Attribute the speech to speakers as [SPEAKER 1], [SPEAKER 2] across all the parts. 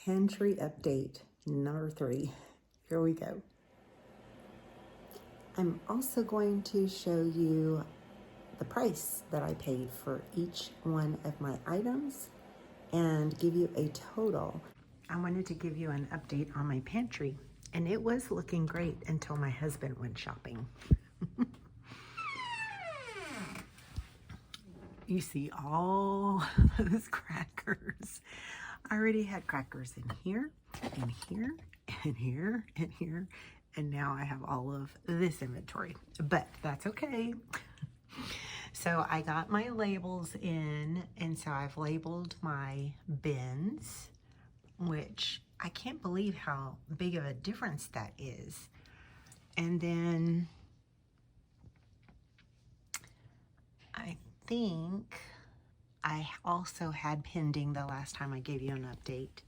[SPEAKER 1] Pantry update number 3. Here we go. I'm also going to show you the price that I paid for each one of my items and give you a total. I wanted to give you an update on my pantry, and it was looking great until my husband went shopping. You see all those crackers. I already had crackers in here, and here, and here, and here, and now I have all of this inventory, but that's okay. So I got my labels in, and so I've labeled my bins, which I can't believe how big of a difference that is. And then I think I also had pending the last time I gave you an update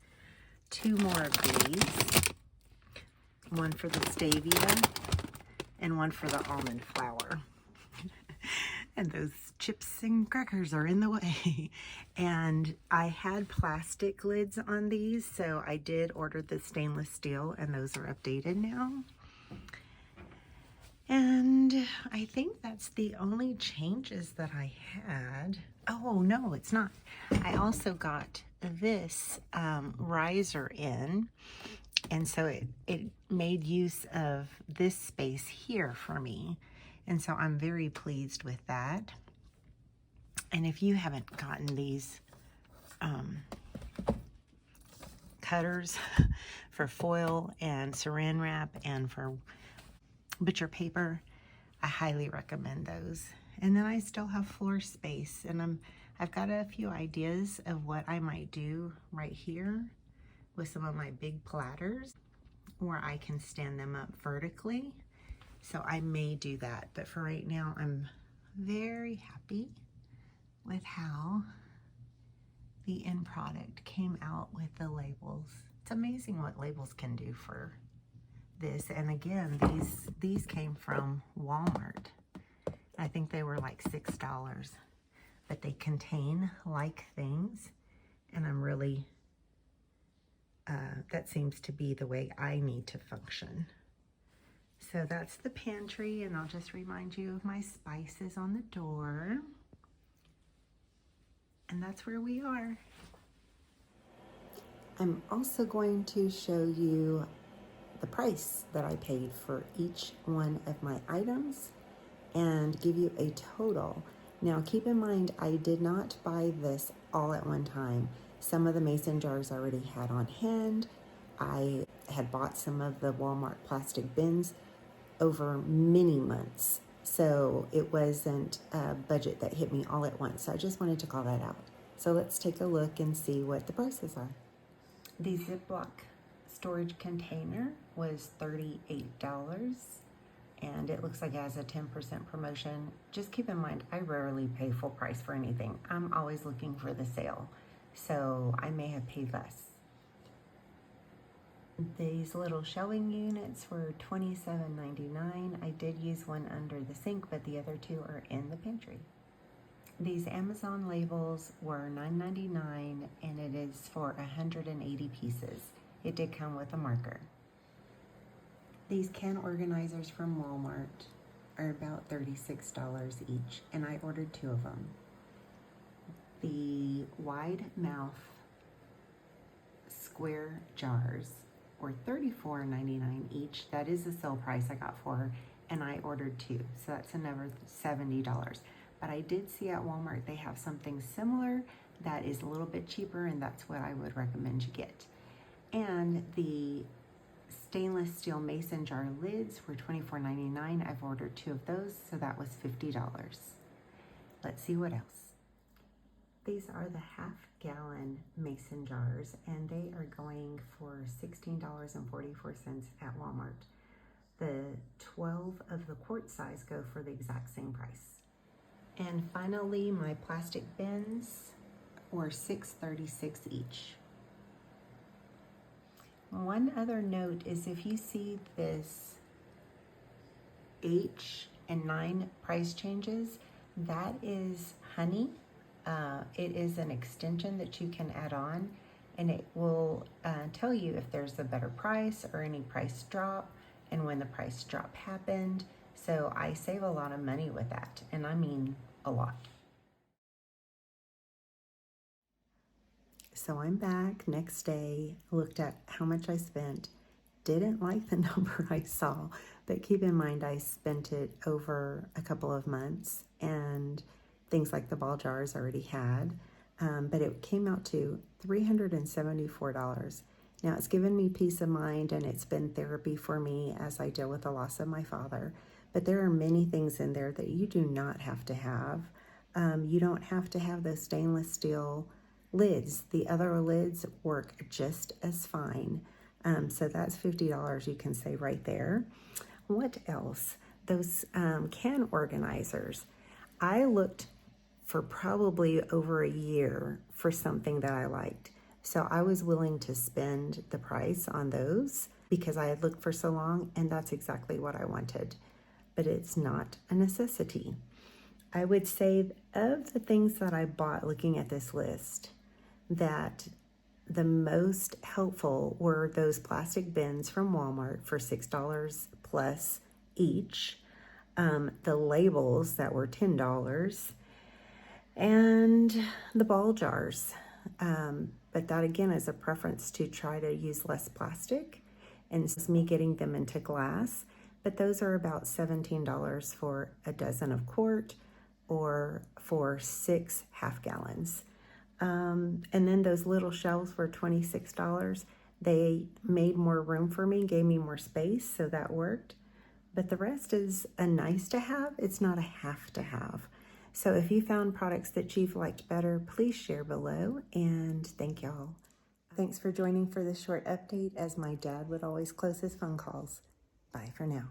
[SPEAKER 1] 2 more of these, one for the stevia and one for the almond flour. And those chips and crackers are in the way. And I had plastic lids on these, so I did order the stainless steel, and those are updated now. And I think that's the only changes that I had. Oh, no, it's not. I also got this riser in, and so it made use of this space here for me. And so I'm very pleased with that. And if you haven't gotten these cutters for foil and saran wrap and for butcher paper, I highly recommend those. And then I still have floor space, and I've got a few ideas of what I might do right here with some of my big platters where I can stand them up vertically. So I may do that, but for right now, I'm very happy with how the end product came out with the labels. It's amazing what labels can do for this. And again, these came from Walmart. I think they were like $6, but they contain like things, and I'm really, that seems to be the way I need to function. So that's the pantry, and I'll just remind you of my spices on the door. And that's where we are. I'm also going to show you the price that I paid for each one of my items and give you a total. Now keep in mind, I did not buy this all at one time. Some of the mason jars I already had on hand. I had bought some of the Walmart plastic bins over many months. So it wasn't a budget that hit me all at once. So I just wanted to call that out. So let's take a look and see what the prices are. The Ziploc storage container was $38, and it looks like it has a 10% promotion. Just keep in mind, I rarely pay full price for anything. I'm always looking for the sale, so I may have paid less. These little shelving units were $27.99. I did use one under the sink, but the other 2 are in the pantry. These Amazon labels were $9.99, and it is for 180 pieces. It did come with a marker. These can organizers from Walmart are about $36 each, and I ordered 2 of them. The wide mouth square jars were $34.99 each. That is the sale price I got for her, and I ordered 2, so that's another $70. But I did see at Walmart they have something similar that is a little bit cheaper, and that's what I would recommend you get. And the stainless steel mason jar lids were $24.99. I've ordered 2 of those, so that was $50. Let's see what else. These are the half-gallon mason jars, and they are going for $16.44 at Walmart. The 12 of the quart size go for the exact same price. And finally, my plastic bins were $6.36 each. One other note is if you see this H and 9 price changes, that is honey. It is an extension that you can add on, and it will tell you if there's a better price or any price drop and when the price drop happened. So I save a lot of money with that, and I mean a lot. So I'm back next day, looked at how much I spent, didn't like the number I saw, but keep in mind I spent it over a couple of months, and things like the ball jars already had, but it came out to $374. Now it's given me peace of mind, and it's been therapy for me as I deal with the loss of my father, but there are many things in there that you do not have to have. You don't have to have those stainless steel lids. The other lids work just as fine. So that's $50 you can save right there. What else? Those can organizers. I looked for probably over a year for something that I liked. So I was willing to spend the price on those because I had looked for so long, and that's exactly what I wanted. But it's not a necessity. I would say of the things that I bought looking at this list, that the most helpful were those plastic bins from Walmart for $6 plus each, the labels that were $10, and the ball jars. But that again is a preference to try to use less plastic, and it's me getting them into glass. But those are about $17 for a dozen of quart or for 6 half gallons. And then those little shelves were $26. They made more room for me, gave me more space, so that worked. But the rest is a nice to have. It's not a have to have. So if you found products that you've liked better, please share below, and thank y'all. Thanks for joining for this short update, as my dad would always close his phone calls. Bye for now.